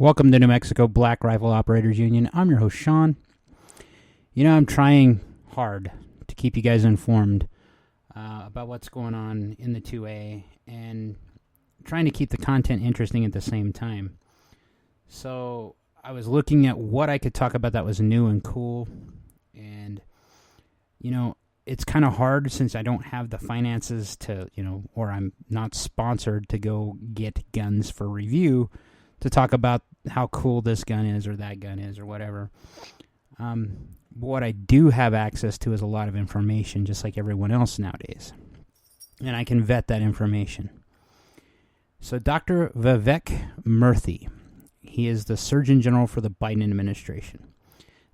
Welcome to New Mexico Black Rifle Operators Union. I'm your host, Sean. I'm trying hard to keep you guys informed about what's going on in the 2A and trying to keep the content interesting at the same time. So I was looking at what I could talk about that was new and cool. And, it's kind of hard since I don't have the finances to, or I'm not sponsored to go get guns for review to talk about how cool this gun is or that gun is or whatever. What I do have access to is a lot of information, just like everyone else nowadays. And I can vet that information. So Dr. Vivek Murthy, he is the Surgeon General for the Biden administration.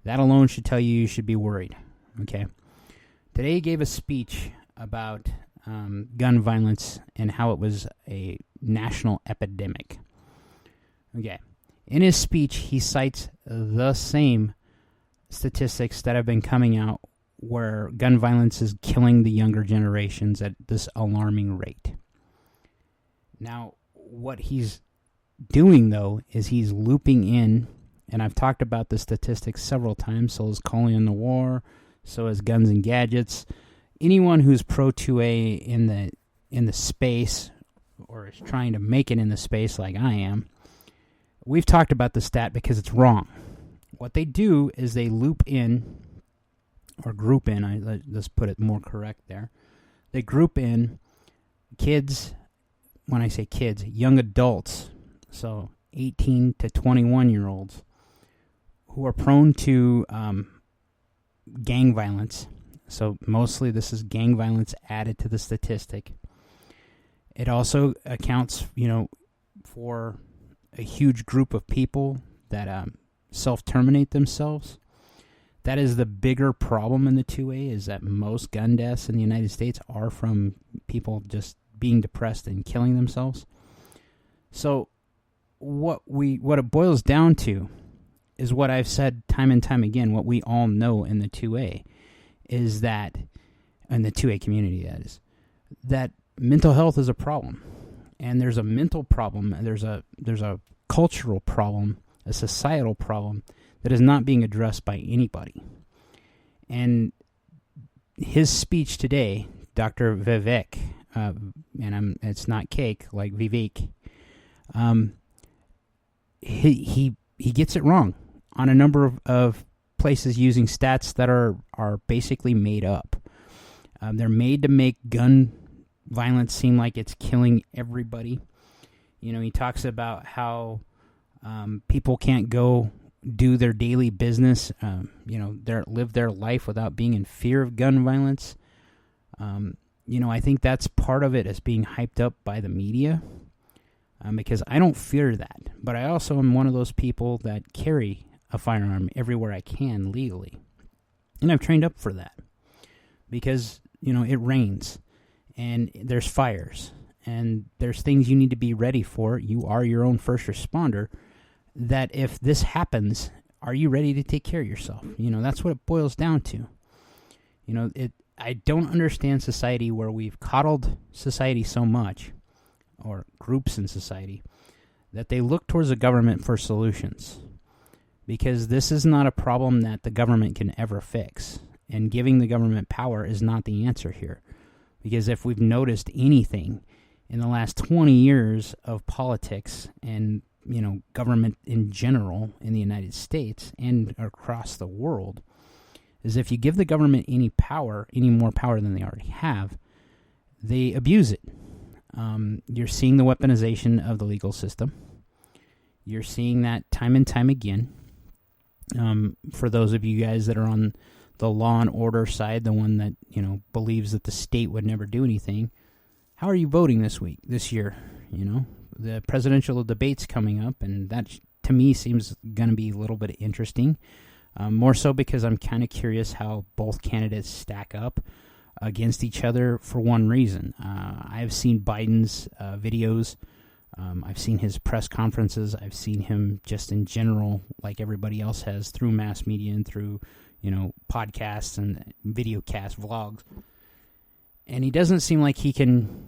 That alone should tell you should be worried. Okay. Today he gave a speech about gun violence and how it was a national epidemic. Okay. In his speech, he cites the same statistics that have been coming out where gun violence is killing the younger generations at this alarming rate. Now, what he's doing, though, is he's looping in, and I've talked about the statistics several times, so is Calling in the War, so is Guns and Gadgets. Anyone who's pro-2A in the space, or is trying to make it in the space like I am, we've talked about the stat because it's wrong. What they do is they loop in, or group in, let's put it more correct there. They group in kids, when I say kids, young adults, so 18 to 21-year-olds, who are prone to gang violence. So mostly this is gang violence added to the statistic. It also accounts, for a huge group of people that self-terminate themselves. That is the bigger problem in the 2A, is that most gun deaths in the United States are from people just being depressed and killing themselves. So what it boils down to is what I've said time and time again, what we all know in the 2A, is that, in the 2A community that is, that mental health is a problem. And there's a mental problem, and there's a cultural problem, a societal problem that is not being addressed by anybody. And his speech today, Dr. Vivek, it's not cake like Vivek, he gets it wrong on a number of places using stats that are basically made up. They're made to make gun violence seem like it's killing everybody. He talks about how people can't go do their daily business, live their life without being in fear of gun violence. I think that's part of it as being hyped up by the media, because I don't fear that. But I also am one of those people that carry a firearm everywhere I can legally. And I've trained up for that because, it rains and there's fires and there's things you need to be ready for. You are your own first responder. That if this happens, are you ready to take care of yourself? That's what it boils down to. I don't understand society where we've coddled society so much, or groups in society, that they look towards the government for solutions. Because this is not a problem that the government can ever fix. And giving the government power is not the answer here. Because if we've noticed anything in the last 20 years of politics and, government in general in the United States and across the world, is if you give the government any more power than they already have, they abuse it. You're seeing the weaponization of the legal system. You're seeing that time and time again. For those of you guys that are on the law and order side, the one that, believes that the state would never do anything, how are you voting this year? The presidential debate's coming up, and that, to me, seems going to be a little bit interesting. More so because I'm kind of curious how both candidates stack up against each other for one reason. I've seen Biden's videos. I've seen his press conferences. I've seen him just in general, like everybody else has, through mass media and through, podcasts and videocasts, vlogs. And he doesn't seem like he can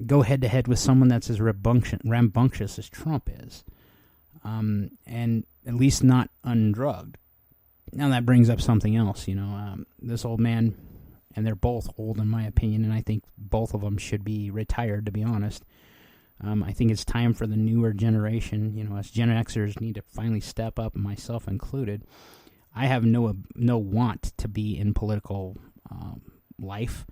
go head-to-head with someone that's as rambunctious as Trump is. and at least not undrugged. Now that brings up something else, this old man, and they're both old in my opinion, and I think both of them should be retired, to be honest. I think it's time for the newer generation, us Gen Xers need to finally step up, myself included. I have no want to be in political life.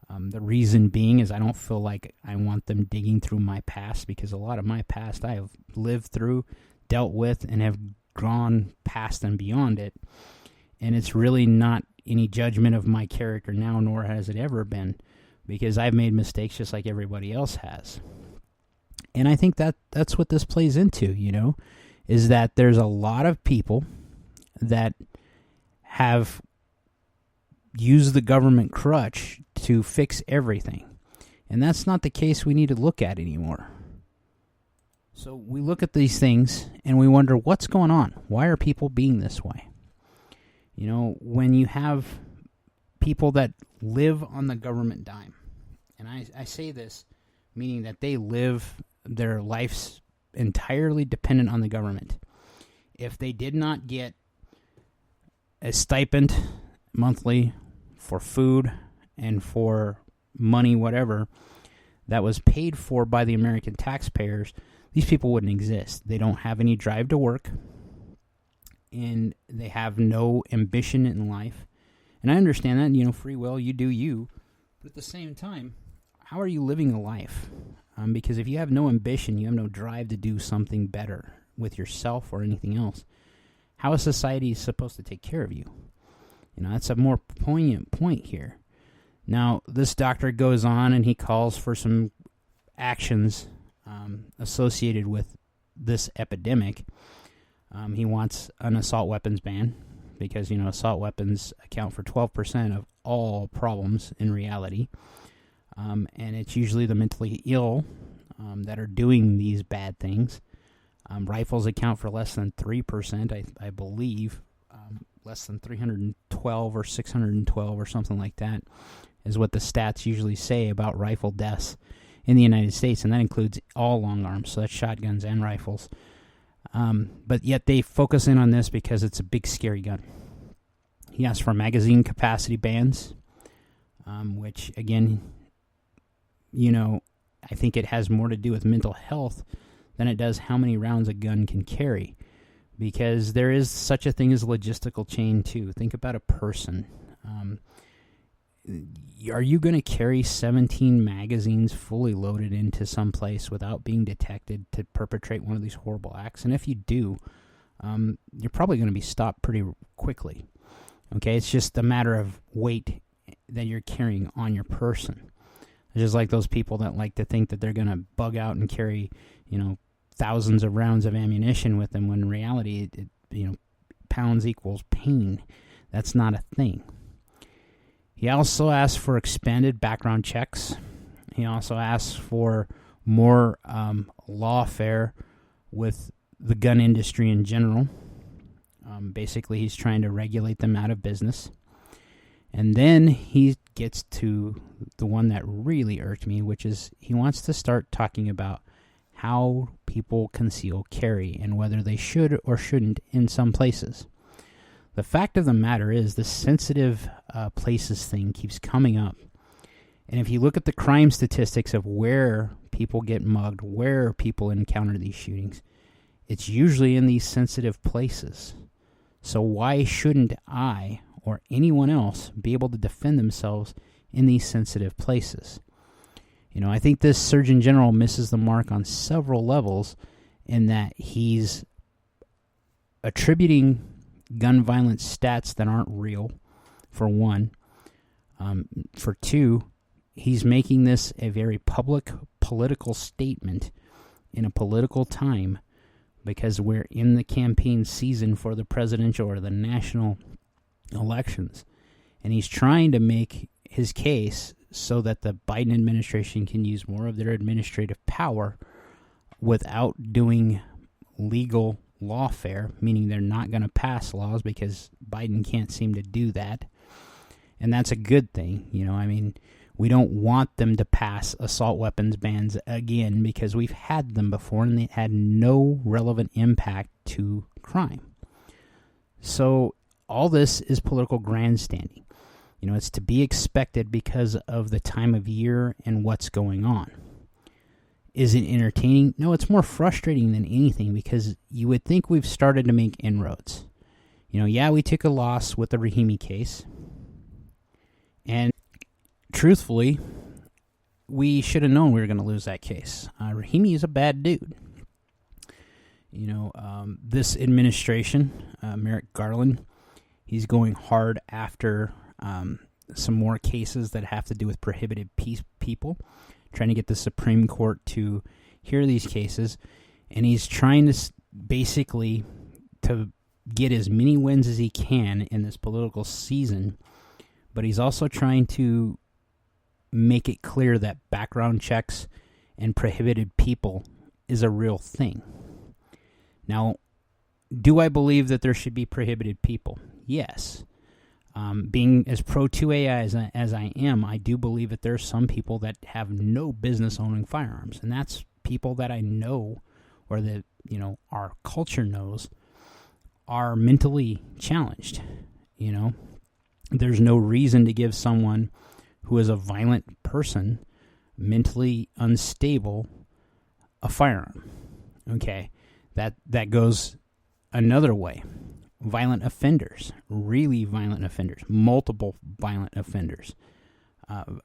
The reason being is I don't feel like I want them digging through my past, because a lot of my past I have lived through, dealt with, and have gone past and beyond it. And it's really not any judgment of my character now, nor has it ever been, because I've made mistakes just like everybody else has. And I think that's what this plays into, is that there's a lot of people that have used the government crutch to fix everything. And that's not the case we need to look at anymore. So we look at these things and we wonder, what's going on? Why are people being this way? When you have people that live on the government dime, and I say this meaning that they live their lives entirely dependent on the government. If they did not get a stipend monthly for food and for money, whatever, that was paid for by the American taxpayers, these people wouldn't exist. They don't have any drive to work, and they have no ambition in life. And I understand that, free will, you do you. But at the same time, how are you living a life? Because if you have no ambition, you have no drive to do something better with yourself or anything else, how is society supposed to take care of you? That's a more poignant point here. Now, this doctor goes on and he calls for some actions associated with this epidemic. He wants an assault weapons ban because, assault weapons account for 12% of all problems in reality. And it's usually the mentally ill that are doing these bad things. Rifles account for less than 3%, I believe. Less than 312 or 612 or something like that is what the stats usually say about rifle deaths in the United States, and that includes all long arms, so that's shotguns and rifles. But yet they focus in on this because it's a big, scary gun. He asks for magazine capacity bans, which, again, I think it has more to do with mental health than it does how many rounds a gun can carry. Because there is such a thing as a logistical chain, too. Think about a person. Are you going to carry 17 magazines fully loaded into some place without being detected to perpetrate one of these horrible acts? And if you do, you're probably going to be stopped pretty quickly. Okay, it's just a matter of weight that you're carrying on your person. It's just like those people that like to think that they're going to bug out and carry, thousands of rounds of ammunition with them, when in reality, pounds equals pain. That's not a thing. He also asks for expanded background checks. He also asks for more lawfare with the gun industry in general. Basically, he's trying to regulate them out of business. And then he gets to the one that really irked me, which is he wants to start talking about how people conceal carry and whether they should or shouldn't in some places. The fact of the matter is the sensitive places thing keeps coming up. And if you look at the crime statistics of where people get mugged, where people encounter these shootings, it's usually in these sensitive places. So why shouldn't I or anyone else be able to defend themselves in these sensitive places? I think this Surgeon General misses the mark on several levels in that he's attributing gun violence stats that aren't real, for one. For two, he's making this a very public political statement in a political time because we're in the campaign season for the presidential or the national elections. And he's trying to make his case so that the Biden administration can use more of their administrative power without doing legal lawfare, meaning they're not going to pass laws because Biden can't seem to do that. And that's a good thing. We don't want them to pass assault weapons bans again because we've had them before and they had no relevant impact to crime. So all this is political grandstanding. It's to be expected because of the time of year and what's going on. Is it entertaining? No, it's more frustrating than anything because you would think we've started to make inroads. We took a loss with the Rahimi case. And truthfully, we should have known we were going to lose that case. Rahimi is a bad dude. This administration, Merrick Garland, he's going hard after some more cases that have to do with prohibited people, trying to get the Supreme Court to hear these cases, and he's trying to basically to get as many wins as he can in this political season, but he's also trying to make it clear that background checks and prohibited people is a real thing. Now, do I believe that there should be prohibited people? Yes. Being as pro-2AI as I am, I do believe that there are some people that have no business owning firearms, and that's people that I know, or that our culture knows, are mentally challenged. There's no reason to give someone who is a violent person, mentally unstable, a firearm. Okay, that goes another way. Violent offenders, really violent offenders, multiple violent offenders,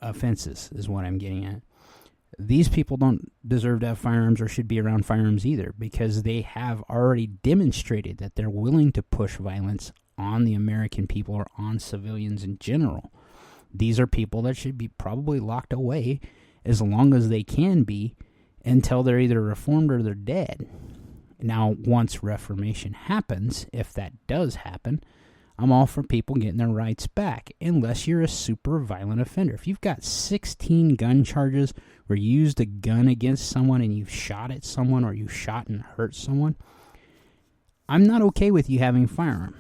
offenses is what I'm getting at. These people don't deserve to have firearms or should be around firearms either, because they have already demonstrated that they're willing to push violence on the American people or on civilians in general. These are people that should be probably locked away as long as they can be until they're either reformed or they're dead. Now, once reformation happens, if that does happen, I'm all for people getting their rights back, unless you're a super violent offender. If you've got 16 gun charges where you used a gun against someone and you've shot at someone or you shot and hurt someone, I'm not okay with you having a firearm.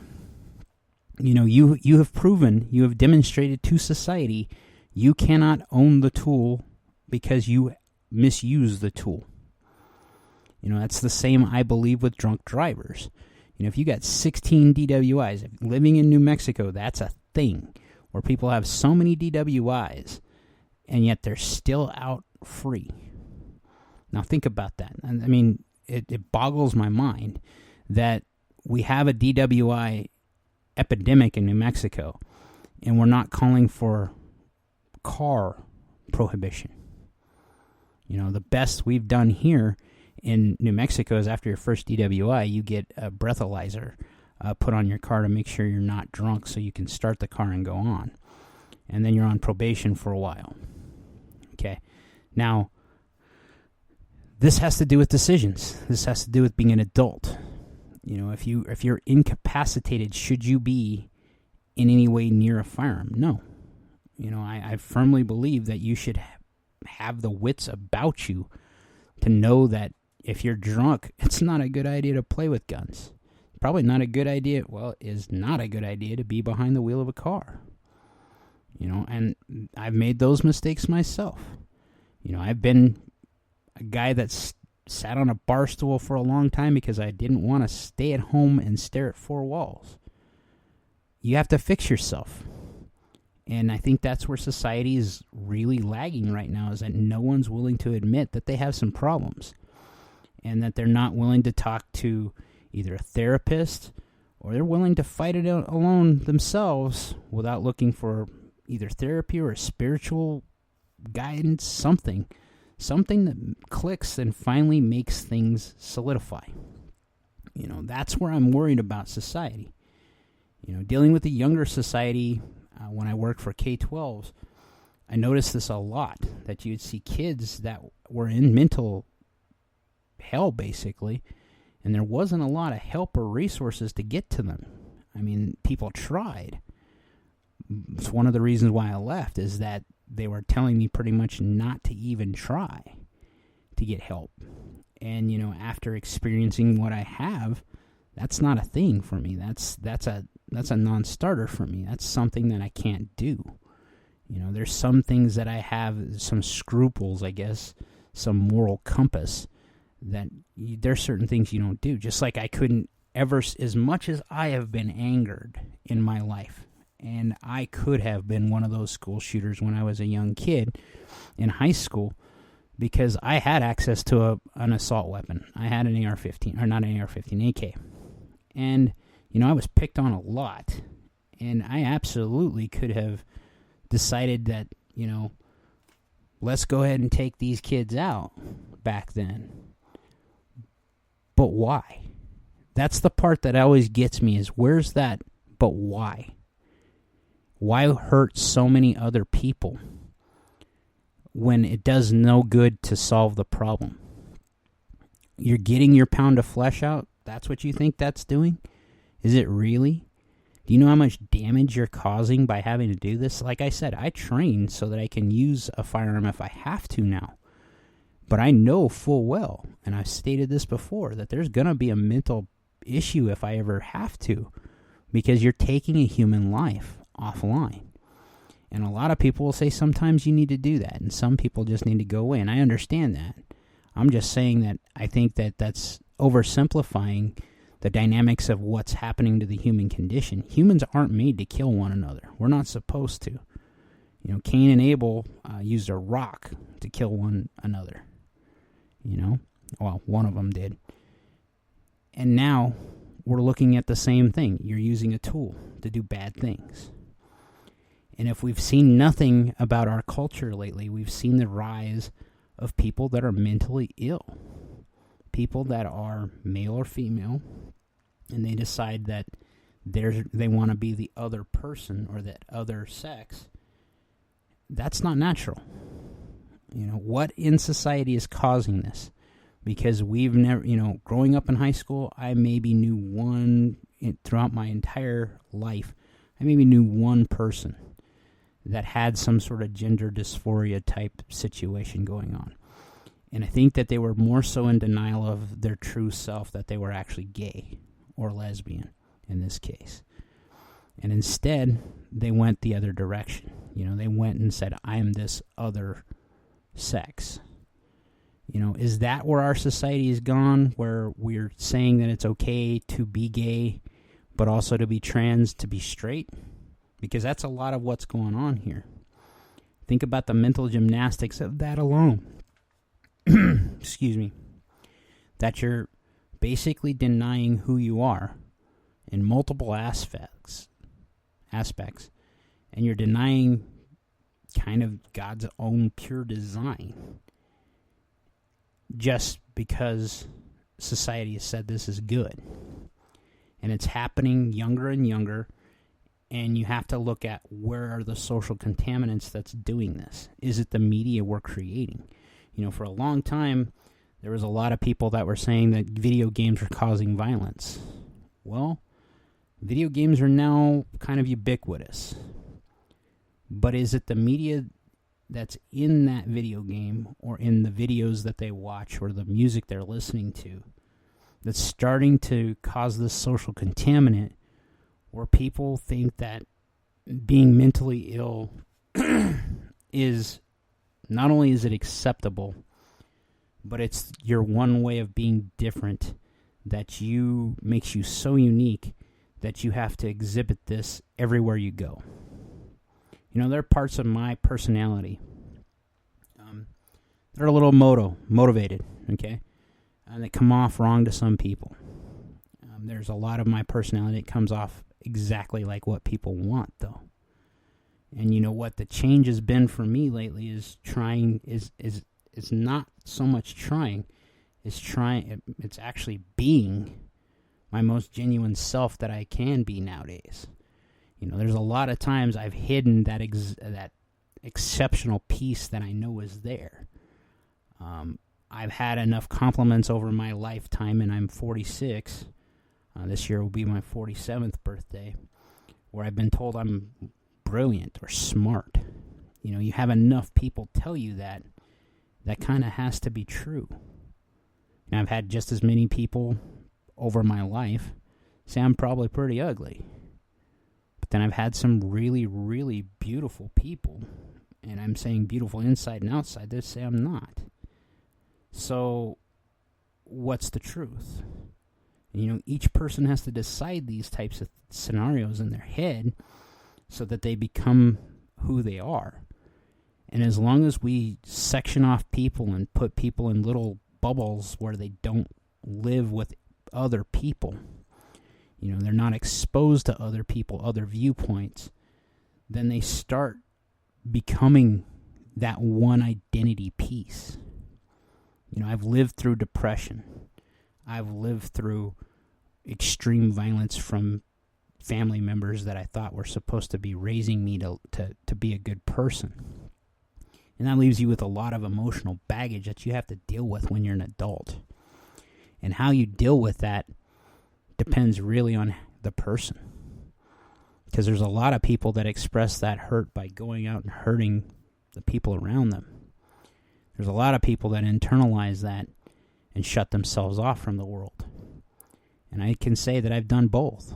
You have proven, you have demonstrated to society, you cannot own the tool because you misuse the tool. That's the same, I believe, with drunk drivers. If you got 16 DWIs, living in New Mexico, that's a thing, where people have so many DWIs, and yet they're still out free. Now think about that. I mean, it boggles my mind that we have a DWI epidemic in New Mexico, and we're not calling for car prohibition. The best we've done here in New Mexico is after your first DWI, you get a breathalyzer put on your car to make sure you're not drunk so you can start the car and go on. And then you're on probation for a while. Okay. Now, this has to do with decisions. This has to do with being an adult. If you're incapacitated, should you be in any way near a firearm? No. I firmly believe that you should have the wits about you to know that if you're drunk, it's not a good idea to play with guns. Probably not a good idea. Well, it is not a good idea to be behind the wheel of a car. And I've made those mistakes myself. I've been a guy that's sat on a bar stool for a long time because I didn't want to stay at home and stare at four walls. You have to fix yourself. And I think that's where society is really lagging right now, is that no one's willing to admit that they have some problems, and that they're not willing to talk to either a therapist, or they're willing to fight it out alone themselves without looking for either therapy or a spiritual guidance, something that clicks and finally makes things solidify. That's where I'm worried about society. Dealing with the younger society, when I worked for K-12s, I noticed this a lot, that you'd see kids that were in mental hell, basically, and there wasn't a lot of help or resources to get to them. I mean, people tried. It's one of the reasons why I left, is that they were telling me pretty much not to even try to get help. And, after experiencing what I have, that's not a thing for me. That's a non-starter for me. That's something that I can't do. There's some things that I have, some scruples, I guess, some moral compass, that there's certain things you don't do. Just like I couldn't ever, as much as I have been angered in my life, and I could have been one of those school shooters when I was a young kid in high school, because I had access to an assault weapon. I had an AR-15, or not an AR-15, AK. And, I was picked on a lot, and I absolutely could have decided that, let's go ahead and take these kids out back then. But why? That's the part that always gets me, is where's that, but why? Why hurt so many other people when it does no good to solve the problem? You're getting your pound of flesh out? That's what you think that's doing? Is it really? Do you know how much damage you're causing by having to do this? Like I said, I train so that I can use a firearm if I have to now. But I know full well, and I've stated this before, that there's going to be a mental issue if I ever have to, because you're taking a human life offline. And a lot of people will say sometimes you need to do that, and some people just need to go away, and I understand that. I'm just saying that I think that that's oversimplifying the dynamics of what's happening to the human condition. Humans aren't made to kill one another. We're not supposed to. Cain and Abel used a rock to kill one another. Well, one of them did. And now we're looking at the same thing. You're using a tool to do bad things. And if we've seen nothing about our culture lately, we've seen the rise of people that are mentally ill. People that are male or female, and they decide that they want to be the other person or that other sex. That's not natural. What in society is causing this? Because we've never, growing up in high school, I maybe knew throughout my entire life, I maybe knew one person that had some sort of gender dysphoria type situation going on. And I think that they were more so in denial of their true self, that they were actually gay or lesbian in this case. And instead, they went the other direction. They went and said, I am this other sex. Is that where our society has gone, where we're saying that it's okay to be gay, but also to be trans, to be straight? Because that's a lot of what's going on here. Think about the mental gymnastics of that alone. Excuse me. That you're basically denying who you are in multiple aspects, and you're denying kind of God's own pure design just because society has said this is good. And it's happening younger and younger, and you have to look at where are the social contaminants that's doing this. Is it the media we're creating? For a long time, there was a lot of people that were saying that video games were causing violence. Well, video games are now kind of ubiquitous. But is it the media that's in that video game or in the videos that they watch or the music they're listening to that's starting to cause this social contaminant where people think that being mentally ill is not only is it acceptable, but it's your one way of being different that makes you so unique that you have to exhibit this everywhere you go. There are parts of my personality that are a little motivated, okay? And they come off wrong to some people. There's a lot of my personality that comes off exactly like what people want, though. And you know what the change has been for me lately is it's not so much trying, it's actually being my most genuine self that I can be nowadays. There's a lot of times I've hidden that exceptional piece that I know is there. I've had enough compliments over my lifetime, and I'm 46. This year will be my 47th birthday, where I've been told I'm brilliant or smart. You have enough people tell you that kind of has to be true. And I've had just as many people over my life say I'm probably pretty ugly. But fact, and I've had some really, really beautiful people, and I'm saying beautiful inside and outside, that say I'm not. So, what's the truth? Each person has to decide these types of scenarios in their head so that they become who they are. And as long as we section off people and put people in little bubbles where they don't live with other people, they're not exposed to other people, other viewpoints, then they start becoming that one identity piece. I've lived through depression. I've lived through extreme violence from family members that I thought were supposed to be raising me to be a good person. And that leaves you with a lot of emotional baggage that you have to deal with when you're an adult. And how you deal with that depends really on the person. Because there's a lot of people that express that hurt by going out and hurting the people around them. There's a lot of people that internalize that and shut themselves off from the world. And I can say that I've done both.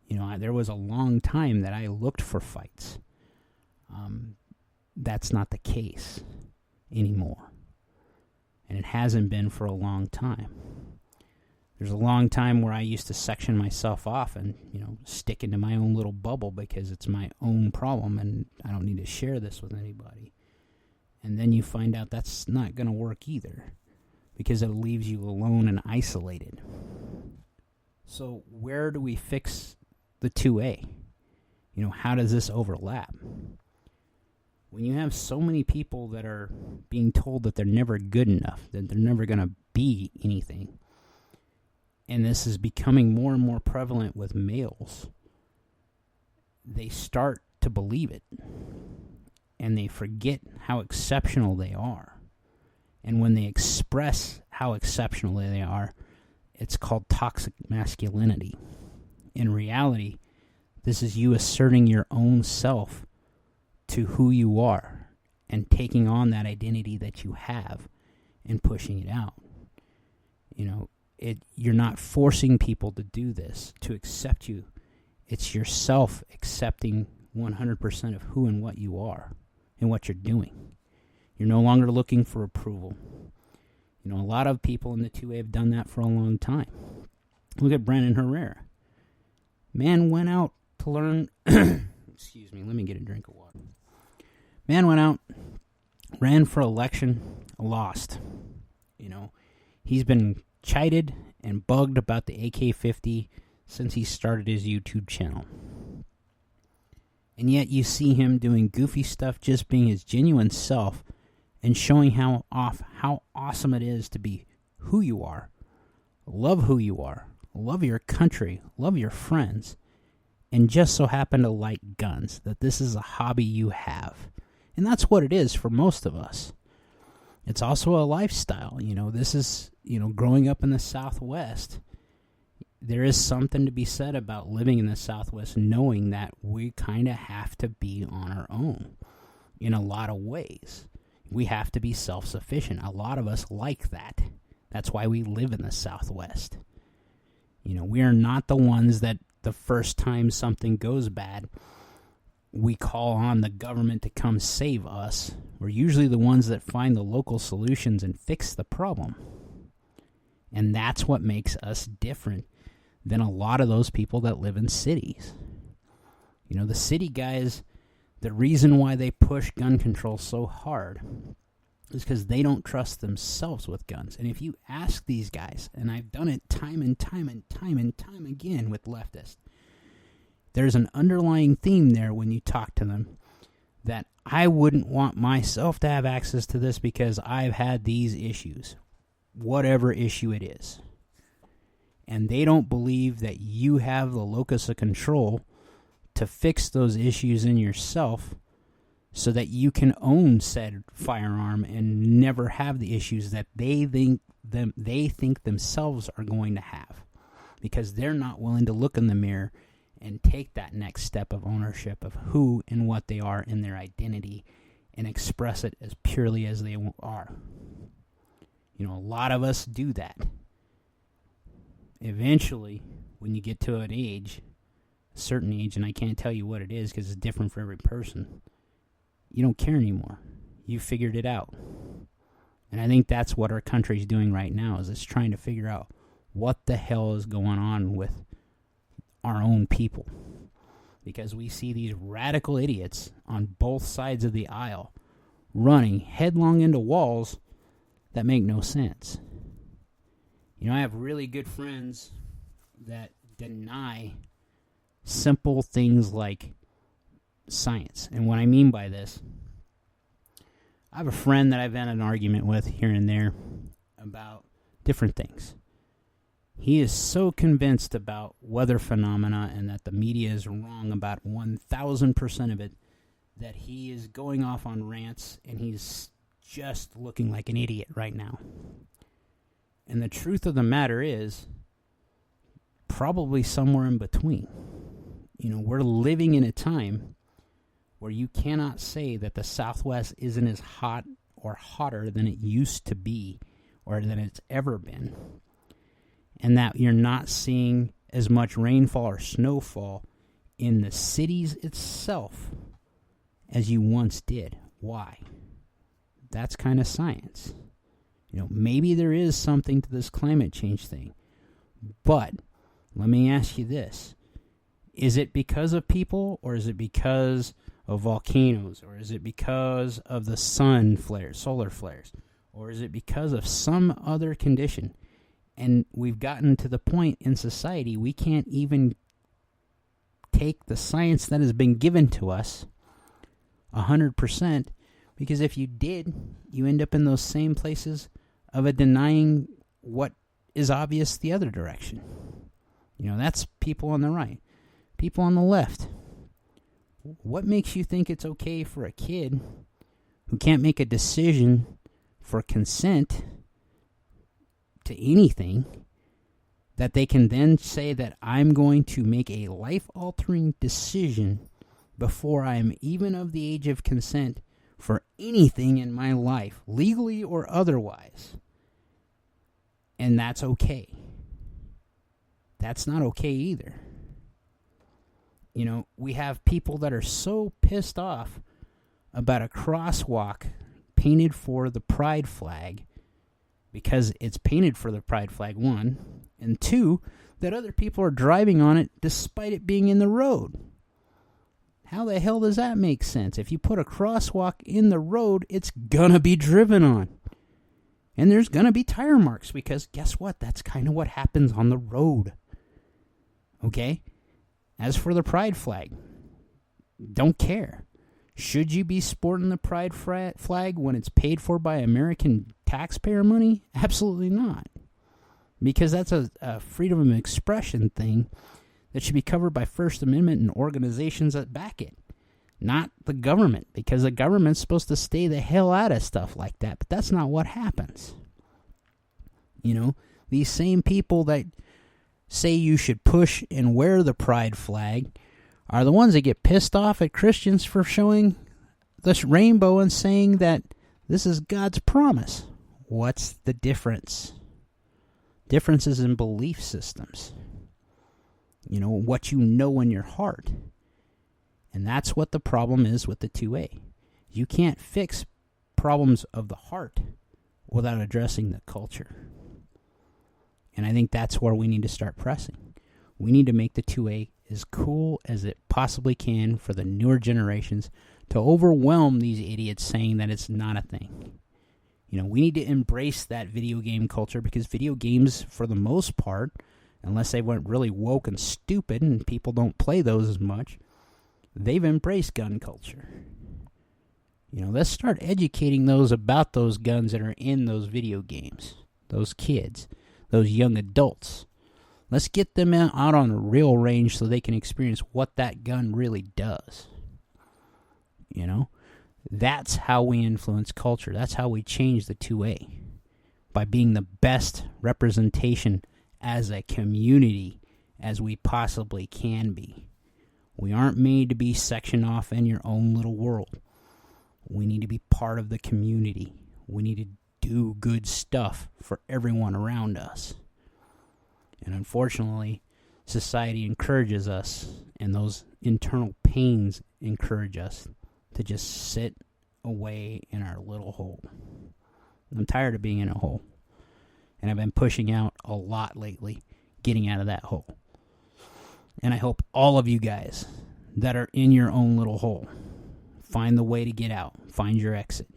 There was a long time that I looked for fights. That's not the case anymore. And it hasn't been for a long time. There's a long time where I used to section myself off and, stick into my own little bubble because it's my own problem and I don't need to share this with anybody. And then you find out that's not going to work either because it leaves you alone and isolated. So where do we fix the 2A? How does this overlap? When you have so many people that are being told that they're never good enough, that they're never going to be anything, and this is becoming more and more prevalent with males, they start to believe it. And they forget how exceptional they are. And when they express how exceptional they are, it's called toxic masculinity. In reality, this is you asserting your own self to who you are and taking on that identity that you have and pushing it out. You're not forcing people to do this, to accept you. It's yourself accepting 100% of who and what you are and what you're doing. You're no longer looking for approval. A lot of people in the 2A have done that for a long time. Look at Brandon Herrera. Man went out to learn... Excuse me, let me get a drink of water. Man went out, ran for election, lost. He's been chided and bugged about the AK-50 since he started his YouTube channel. And yet you see him doing goofy stuff, just being his genuine self and showing how awesome it is to be who you are, love who you are, love your country, love your friends, and just so happen to like guns, that this is a hobby you have. And that's what it is for most of us. It's also a lifestyle. This is, growing up in the Southwest, there is something to be said about living in the Southwest, knowing that we kind of have to be on our own in a lot of ways. We have to be self-sufficient. A lot of us like that. That's why we live in the Southwest. We are not the ones that the first time something goes bad, we call on the government to come save us. We're usually the ones that find the local solutions and fix the problem. And that's what makes us different than a lot of those people that live in cities. The city guys, the reason why they push gun control so hard is because they don't trust themselves with guns. And if you ask these guys, and I've done it time and time again with leftists, there's an underlying theme there when you talk to them that I wouldn't want myself to have access to this because I've had these issues, whatever issue it is. And they don't believe that you have the locus of control to fix those issues in yourself so that you can own said firearm and never have the issues that they think themselves are going to have, because they're not willing to look in the mirror and take that next step of ownership of who and what they are in their identity and express it as purely as they are. A lot of us do that. Eventually, when you get to an age, a certain age, and I can't tell you what it is because it's different for every person, you don't care anymore. You figured it out. And I think that's what our country's doing right now, is it's trying to figure out what the hell is going on with our own people. Because we see these radical idiots on both sides of the aisle running headlong into walls that make no sense. You know, I have really good friends that deny simple things like science. And what I mean by this, I have a friend that I've had an argument with here and there about different things. He is so convinced about weather phenomena and that the media is wrong about 1,000% of it that he is going off on rants, and he's just looking like an idiot right now. And the truth of the matter is probably somewhere in between. You know, we're living in a time where you cannot say that the Southwest isn't as hot or hotter than it used to be or than it's ever been, and that you're not seeing as much rainfall or snowfall in the cities itself as you once did. Why? That's kind of science. You know, maybe there is something to this climate change thing, but let me ask you this. Is it because of people, or is it because of volcanoes, or is it because of the sun flares, solar flares, or is it because of some other condition? And we've gotten to the point in society we can't even take the science that has been given to us 100%, because if you did, you end up in those same places of a denying what is obvious the other direction. You know, that's people on the right. People on the left. What makes you think it's okay for a kid who can't make a decision for consent to anything, that they can then say that I'm going to make a life-altering decision before I'm even of the age of consent for anything in my life, legally or otherwise, and that's okay? That's not okay either. You know, we have people that are so pissed off about a crosswalk painted for the pride flag, because it's painted for the pride flag, one, and two, that other people are driving on it despite it being in the road. How the hell does that make sense? If you put a crosswalk in the road, it's gonna be driven on. And there's gonna be tire marks, because guess what? That's kind of what happens on the road. Okay? As for the pride flag, don't care. Should you be sporting the pride flag when it's paid for by American taxpayer money? Absolutely not. Because that's a freedom of expression thing that should be covered by First Amendment and organizations that back it, not the government, because the government's supposed to stay the hell out of stuff like that, but that's not what happens. You know, these same people that say you should push and wear the pride flag are the ones that get pissed off at Christians for showing this rainbow and saying that this is God's promise. What's the difference? Differences in belief systems. You know, what you know in your heart. And that's what the problem is with the 2A. You can't fix problems of the heart without addressing the culture. And I think that's where we need to start pressing. We need to make the 2A as cool as it possibly can for the newer generations to overwhelm these idiots saying that it's not a thing. You know, we need to embrace that video game culture, because video games, for the most part, unless they went really woke and stupid and people don't play those as much, they've embraced gun culture. You know, let's start educating those about those guns that are in those video games, those kids, those young adults. Let's get them out on a real range so they can experience what that gun really does. You know, that's how we influence culture. That's how we change the 2A, by being the best representation as a community as we possibly can be. We aren't made to be sectioned off in your own little world. We need to be part of the community. We need to do good stuff for everyone around us. And unfortunately, society encourages us, and those internal pains encourage us to just sit away in our little hole. I'm tired of being in a hole, and I've been pushing out a lot lately, getting out of that hole. And I hope all of you guys that are in your own little hole find the way to get out, find your exit,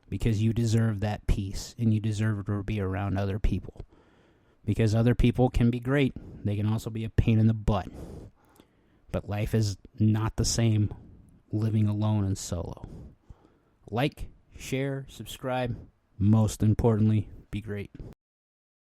because you deserve that peace, and you deserve to be around other people. Because other people can be great, they can also be a pain in the butt. But life is not the same living alone and solo. Like, share, subscribe. Most importantly, be great.